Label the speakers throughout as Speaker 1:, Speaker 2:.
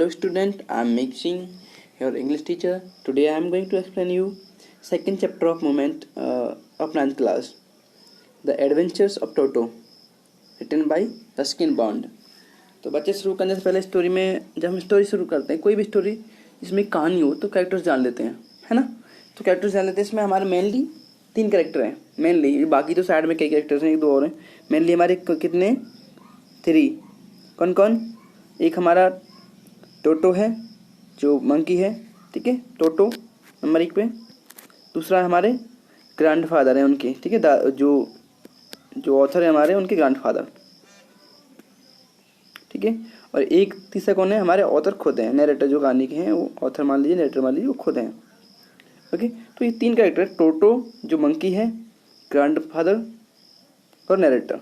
Speaker 1: Hello student, I am Mixing, your English teacher. Today I am going to explain you second chapter of Moment of 9th class, The Adventures of Toto, written by Ruskin Bond. तो बच्चे शुरू करने से पहले story में जब हम story शुरू करते हैं, कोई भी स्टोरी जिसमें कहानी हो तो कैरेक्टर्स जान लेते हैं, है ना। तो कैरेक्टर्स जान लेते हैं। इसमें हमारे मेनली 3 कैरेक्टर हैं, मेनली। बाकी तो साइड में कई कैरेक्टर्स हैं, 1 2 और हैं। मेनली हमारे कितने 3। कौन कौन? एक हमारा टोटो है जो मंकी है, ठीक है, टोटो नंबर 1 पे। दूसरा हमारे ग्रैंडफादर हैं उनके, ठीक है, जो ऑथर है हमारे, उनके ग्रैंडफादर, ठीक है। और एक तीसरा कौन है? हमारे ऑथर खुद हैं, नरेटर जो कहानी के हैं वो ऑथर मान लीजिए, नरेटर मान लीजिए, वो खुद हैं। ओके, तो ये 3 कैरेक्टर, टोटो जो मंकी है, ग्रैंडफादर और नरेटर।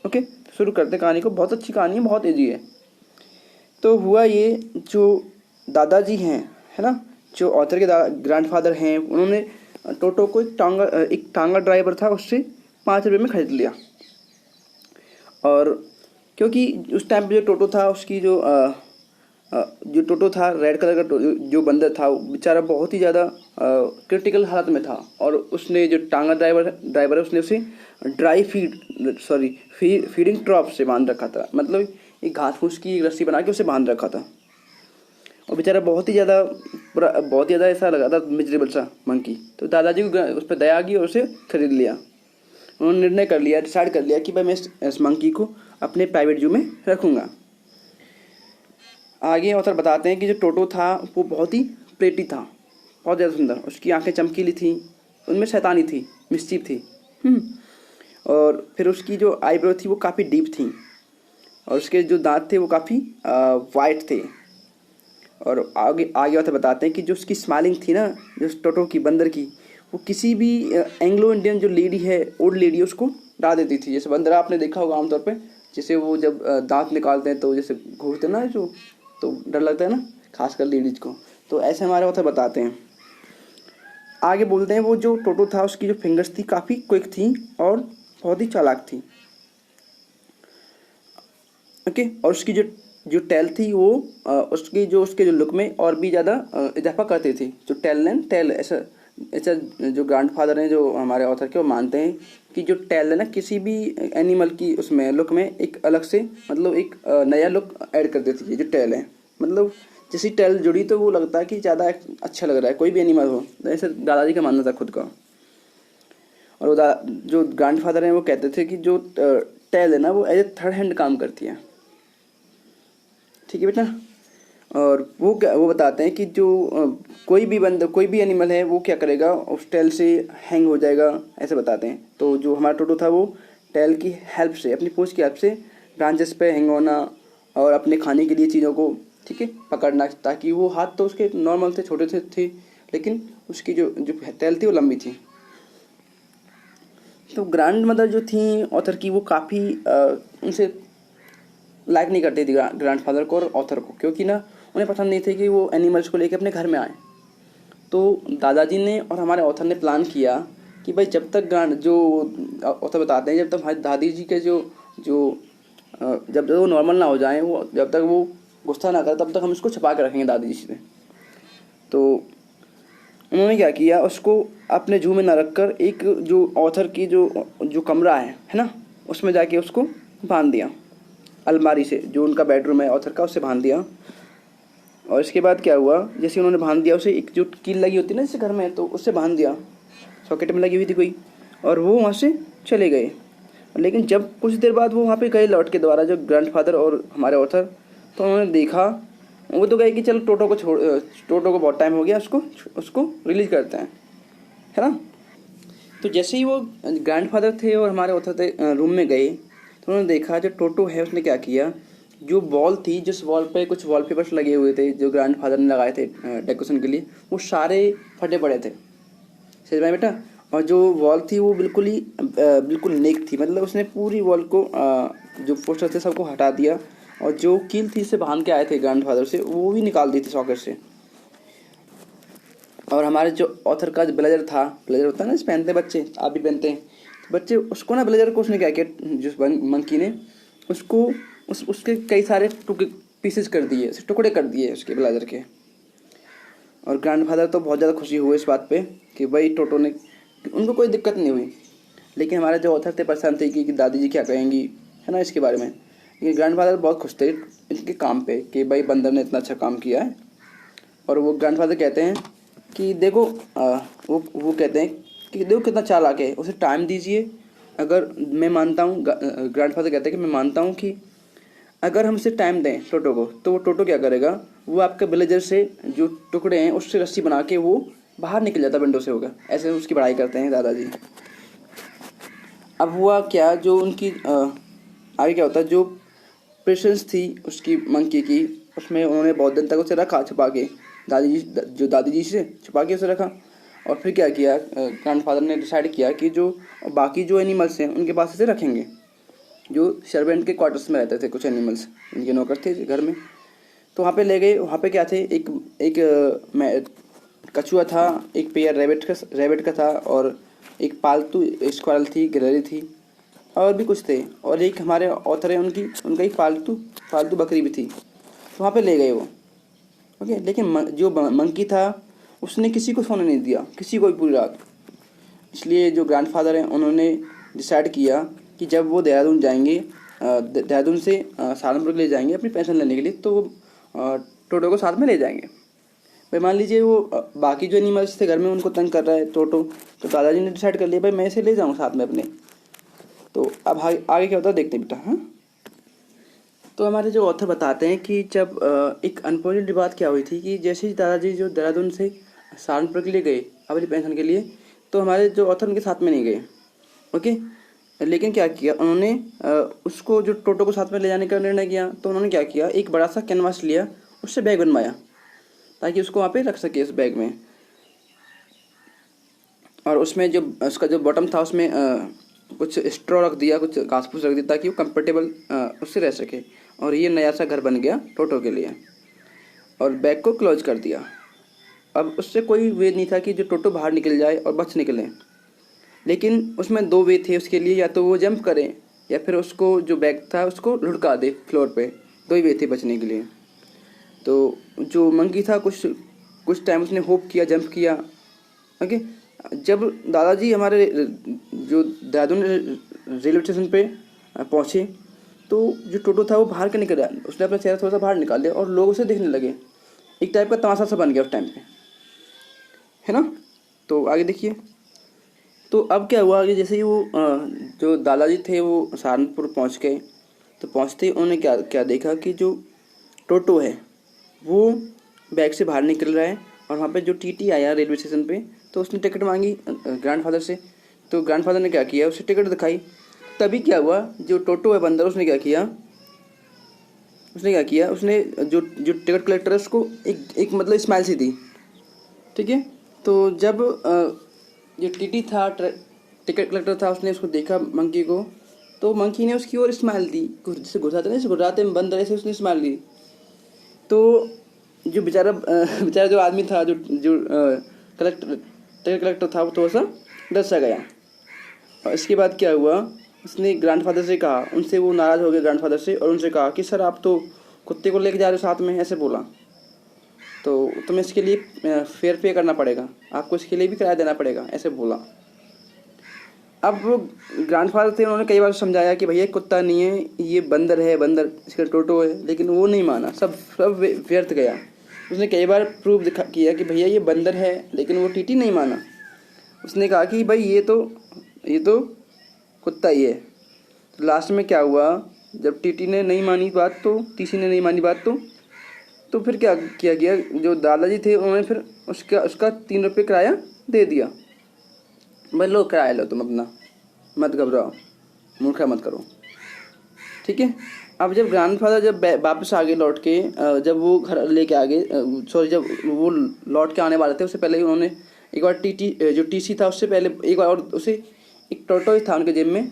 Speaker 1: ओके, तो शुरू करते हैं कहानी को। बहुत अच्छी कहानी है, बहुत ईजी है। तो हुआ ये, जो दादाजी हैं, है ना, जो ऑथर के ग्रैंडफादर हैं, उन्होंने टोटो को एक टांगा ड्राइवर था, उससे 5 रुपये में खरीद लिया। और क्योंकि उस टाइम पे जो टोटो था, उसकी जो टोटो था, रेड कलर का जो बंदर था, वो बेचारा बहुत ही ज़्यादा क्रिटिकल हालत में था। और उसने जो टांगा ड्राइवर है, उसने उसे फीडिंग ट्रॉप से बांध रखा था। मतलब एक घास फूस की रस्सी बना के उसे बांध रखा था। और बेचारा बहुत ही ज़्यादा ऐसा लगा था मिजरेबल सा मंकी। तो दादाजी को उस पर दया आ गई और उसे खरीद लिया। उन्होंने निर्णय कर लिया, डिसाइड कर लिया कि भाई मैं इस मंकी को अपने प्राइवेट जू में रखूँगा। आगे ऑथर बताते हैं कि जो टोटो था वो बहुत ही प्रेटी था, बहुत ज़्यादा सुंदर। उसकी आंखें चमकीली थी, उनमें शैतानी थी, मिस्चीफ थी। और फिर उसकी जो आईब्रो थी वो काफ़ी डीप थी, और उसके जो दांत थे वो काफ़ी वाइट थे। और आगे ऑथर बताते हैं कि जो उसकी स्माइलिंग थी ना, जो टोटो की, बंदर की, वो किसी भी एंग्लो इंडियन जो लेडी है, ओल्ड लेडी, उसको डरा देती थी। जैसे बंदर आपने देखा होगा आमतौर पे, जैसे वो जब दांत निकालते हैं तो जैसे घूरते ना, जो तो डर लगता है ना, खासकर लेडीज को। तो ऐसे हमारे ऑथर बताते हैं। आगे बोलते हैं वो जो टोटो था, उसकी जो फिंगर्स थी काफ़ी क्विक थी और बहुत ही चालाक थी। ओके, और उसकी जो टेल थी वो उसके जो लुक में और भी ज़्यादा इजाफा करती थी। जो टेल ऐसा जो ग्रैंडफादर हैं, जो हमारे ऑथर के, वो मानते हैं कि जो टेल है ना, किसी भी एनिमल की उसमें लुक में एक अलग से, मतलब एक नया लुक ऐड कर देती है। जो टेल है, मतलब जैसी टेल जुड़ी तो वो लगता है कि ज़्यादा अच्छा लग रहा है, कोई भी एनिमल हो। ऐसे दादाजी का मानना था खुद का। और वो जो ग्रैंडफादर हैं वो कहते थे कि जो टेल है ना, वो एज ए थर्ड हैंड काम करती है, ठीक है बेटा। और वो बताते हैं कि जो कोई भी एनिमल है, वो क्या करेगा, उस टेल से हैंग हो जाएगा, ऐसे बताते हैं। तो जो हमारा टोटो था वो टेल की हेल्प से, अपनी पूंछ की हेल्प से ब्रांचेस पे हैंग होना और अपने खाने के लिए चीज़ों को, ठीक है, पकड़ना, ताकि वो हाथ तो उसके नॉर्मल थे, छोटे थे, लेकिन उसकी जो टेल थी वो लंबी थी। तो ग्रैंड मदर जो थी ऑथर की, वो काफ़ी उनसे लाइक नहीं करती थी ग्रैंडफादर को और ऑथर को, क्योंकि ना उन्हें पसंद नहीं थे कि वो एनिमल्स को लेकर अपने घर में आए। तो दादाजी ने और हमारे ऑथर ने प्लान किया कि भाई जब तक जो ऑथर बताते हैं, जब तक हमारी दादी जी के जब तक वो नॉर्मल ना हो जाएं, वो जब तक वो गुस्सा ना करे, तब तक हम इसको छुपा के रखेंगे दादी जी से। तो उन्होंने क्या किया, उसको अपने जू में ना रखकर एक जो ऑथर की जो कमरा है ना, उसमें जाके उसको बांध दिया, अलमारी से, जो उनका बेडरूम है ऑथर का, उससे बांध दिया। और इसके बाद क्या हुआ, जैसे उन्होंने बांध दिया, उसे एक जो कील लगी होती है ना जैसे घर में, तो उससे बांध दिया, सॉकेट में लगी हुई थी कोई, और वो वहाँ से चले गए। लेकिन जब कुछ देर बाद वो वहाँ पे गए लौट के दोबारा, जो ग्रैंडफादर और हमारे ऑथर, तो उन्होंने देखा, वो तो गए कि चलो टोटो को बहुत टाइम हो गया, उसको रिलीज करते हैं, है ना। तो जैसे ही वो ग्रैंडफादर थे और हमारे ऑथर थे रूम में गए, तो उन्होंने देखा जो टोटो है उसने क्या किया, जो वॉल थी, जिस वॉल पे कुछ वॉलपेपर्स लगे हुए थे जो ग्रैंडफादर ने लगाए थे डेकोरेशन के लिए, वो सारे फटे पड़े थे, समझ में बेटा। और जो वॉल थी वो बिल्कुल नेक थी, मतलब उसने पूरी वॉल को जो पोस्टर थे सबको हटा दिया, और जो कील थी से बांध के आए थे ग्रैंडफादर से, वो भी निकाल दी थी सॉकेट से। और हमारे जो ऑथर का ब्लेजर था, ब्लेजर होता है ना, पहनते बच्चे, आप भी पहनते हैं बच्चे, उसको ना ब्लेजर को उसने क्या किया, जिस मंकी ने उसको उसके कई सारे पीसेस कर दिए, उसे टुकड़े कर दिए उसके ब्लेजर के। और ग्रैंडफादर तो बहुत ज़्यादा खुशी हुए इस बात पे कि भाई टोटो ने, उनको कोई दिक्कत नहीं हुई। लेकिन हमारे जो ऑथर थे परेशान थे कि दादी जी क्या कहेंगी, है ना, इसके बारे में। लेकिन ग्रैंडफादर बहुत खुश थे इनके काम पे कि भाई बंदर ने इतना अच्छा काम किया है। और वो ग्रैंडफादर कहते हैं कि देखो वो कहते हैं कि देखो कितना चालाक है, उसे टाइम दीजिए। अगर मैं मानता हूँ, ग्रैंडफादर कहते हैं कि मैं मानता हूँ कि अगर हम इसे टाइम दें टोटो को, तो वो टोटो क्या करेगा, वो आपके विलेजर से जो टुकड़े हैं उससे रस्सी बना के वो बाहर निकल जाता विंडो से होगा। ऐसे उसकी पढ़ाई करते हैं दादाजी। अब हुआ क्या, जो उनकी आगे क्या होता है, जो पेशेंस थी उसकी मंकी की, उसमें उन्होंने बहुत दिन तक उसे रखा छुपा के, दादी जी से छुपा के उसे रखा। और फिर क्या किया, ग्रैंडफादर ने डिसाइड किया कि जो बाकी जो एनिमल्स हैं उनके पास इसे रखेंगे, जो सर्वेंट के क्वार्टर्स में रहते थे कुछ एनिमल्स, इनके नौकर थे घर में। तो वहाँ पे ले गए। वहाँ पे क्या थे, एक कछुआ था, एक पेयर रैबिट का था, और एक पालतू स्क्वायरल थी, गिलहरी थी, और भी कुछ थे। और एक हमारे ऑथर है उनका एक पालतू बकरी भी थी। तो वहाँ पे ले गए वो, ओके। लेकिन जो मंकी था उसने किसी को सोने नहीं दिया, किसी को भी पूरी रात। इसलिए जो ग्रैंडफादर हैं उन्होंने डिसाइड किया कि जब वो देहरादून जाएंगे, देहरादून से सहारनपुर ले जाएंगे अपनी पेंशन लेने के लिए, तो वो टोटो को साथ में ले जाएंगे। भाई मान लीजिए वो बाकी जो एनिमल्स थे घर में उनको तंग कर रहा है टोटो, तो दादाजी ने डिसाइड कर लिया भाई मैं इसे ले जाऊँ साथ में अपने। तो अब आगे क्या होता है देखते हैं बेटा। हाँ, तो हमारे जो ऑथर बताते हैं कि जब एक अनफॉर्चुनेट बात क्या हुई थी कि जैसे ही दादाजी जो देहरादून से सहारनपुर के लिए गए अपनी पेंशन के लिए, तो हमारे जो ऑथर उनके साथ में नहीं गए, ओके। लेकिन क्या किया उन्होंने, उसको जो टोटो को साथ में ले जाने का निर्णय किया, तो उन्होंने क्या किया, एक बड़ा सा कैनवास लिया, उससे बैग बनवाया ताकि उसको वहाँ पे रख सके उस बैग में। और उसमें जो उसका जो बॉटम था उसमें कुछ स्ट्रॉ रख दिया, कुछ घास फूस रख दिया ताकि वो कंफर्टेबल उससे रह सके। और ये नया सा घर बन गया टोटो के लिए। और बैग को क्लोज कर दिया। अब उससे कोई वे नहीं था कि जो टोटो बाहर निकल जाए और बच निकले। लेकिन उसमें दो वे थे उसके लिए, या तो वो जंप करे या फिर उसको जो बैग था उसको लुढ़का दे फ्लोर पे। दो ही वे थे बचने के लिए। तो जो मंकी था कुछ टाइम उसने होप किया, जंप किया, ओके। जब दादाजी हमारे जो देहरादून रेलवे स्टेशन पे पहुँचे, तो जो टोटो था वो बाहर के निकल आया, उसने अपना चेहरा थोड़ा सा बाहर निकाल दिया और लोग उसे देखने लगे। एक टाइप का तमाशा सा बन गया उस टाइम पे, है ना। तो आगे देखिए। तो अब क्या हुआ, आगे जैसे ही वो जो दादाजी थे वो सहारनपुर पहुंच गए, तो पहुंचते ही उन्होंने क्या देखा कि जो टोटो है वो बैग से बाहर निकल रहा है। और वहाँ पे जो टीटी आया रेलवे स्टेशन पे, तो उसने टिकट मांगी ग्रैंडफादर से। तो ग्रैंडफादर ने क्या किया, उसे टिकट दिखाई। तभी क्या हुआ, जो टोटो है बंदर, उसने क्या किया, उसने जो टिकट कलेक्टर है उसको एक मतलब स्माइल सी दी, ठीक है। तो जब जो टीटी था, टिकट कलेक्टर था, उसने उसको देखा मंकी को, तो मंकी ने उसकी ओर स्माइल दी, जैसे घुराते में बंदर ऐसे उसने स्माइल दी। तो जो बेचारा जो आदमी था, जो टिकट कलेक्टर था, वो थोड़ा सा डर सा गया। और इसके बाद क्या हुआ, उसने ग्रैंडफादर से कहा, उनसे वो नाराज़ हो गए ग्रैंडफादर से, और उनसे कहा कि सर आप तो कुत्ते को लेके जा रहे हो साथ में, ऐसे बोला, तो तुम्हें इसके लिए फेयर पे करना पड़ेगा, आपको इसके लिए भी किराया देना पड़ेगा, ऐसे बोला। अब वो ग्रैंडफादर थे, उन्होंने कई बार समझाया कि भैया कुत्ता नहीं है, ये बंदर है, बंदर इसका टोटो है, लेकिन वो नहीं माना, सब व्यर्थ गया। उसने कई बार प्रूफ किया कि भैया ये बंदर है, लेकिन वो टीटी नहीं माना। उसने कहा कि भाई ये तो कुत्ता ही है। तो लास्ट में क्या हुआ, जब टीटी ने नहीं मानी बात, तो टीसी ने नहीं मानी बात, तो फिर क्या किया गया, जो दादाजी थे उन्होंने फिर उसका 3 रुपये किराया दे दिया। भाई लो किराया लो, तुम अपना, मत घबराओ, मूर्खा मत करो, ठीक है। अब जब ग्रैंडफादर जब वापस आ गए लौट के, जब वो घर लेके आ गए, सॉरी, जब वो लौट के आने वाले थे, उससे पहले ही उन्होंने एक बार जो टीसी था उससे पहले एक बार और उसे एक टोटो था उनके जेब में,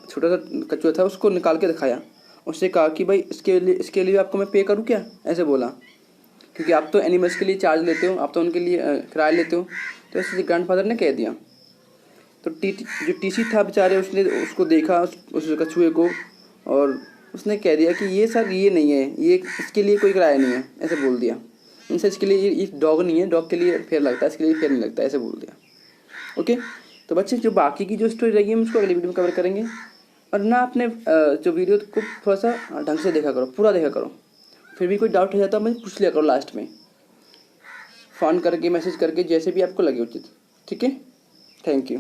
Speaker 1: छोटा सा कछुआ था, उसको निकाल के दिखाया। उससे कहा कि भाई इसके लिए आपको मैं पे करूँ क्या, ऐसे बोला, क्योंकि आप तो एनिमल्स के लिए चार्ज लेते हो, आप तो उनके लिए किराया लेते हो। तो ऐसे ग्रैंडफादर ने कह दिया। तो जो टीसी था बेचारे, उसने उसको देखा, उस कछुए को, और उसने कह दिया कि ये सर ये नहीं है, ये इसके लिए कोई किराया नहीं है, ऐसे बोल दिया। इनसे इसके लिए ये डॉग नहीं है, डॉग के लिए फेयर लगता है, इसके लिए फेयर नहीं लगता, ऐसे बोल दिया। ओके, तो बच्चे जो बाकी की जो स्टोरी रहेगी हम उसको अगली वीडियो में कवर करेंगे। और ना अपने जो वीडियो को थोड़ा सा ढंग से देखा करो, पूरा देखा करो। फिर भी कोई डाउट हो जाता है मुझे पूछ लिया करो लास्ट में, फ़ोन करके मैसेज करके, जैसे भी आपको लगे उचित। ठीक है, थैंक यू।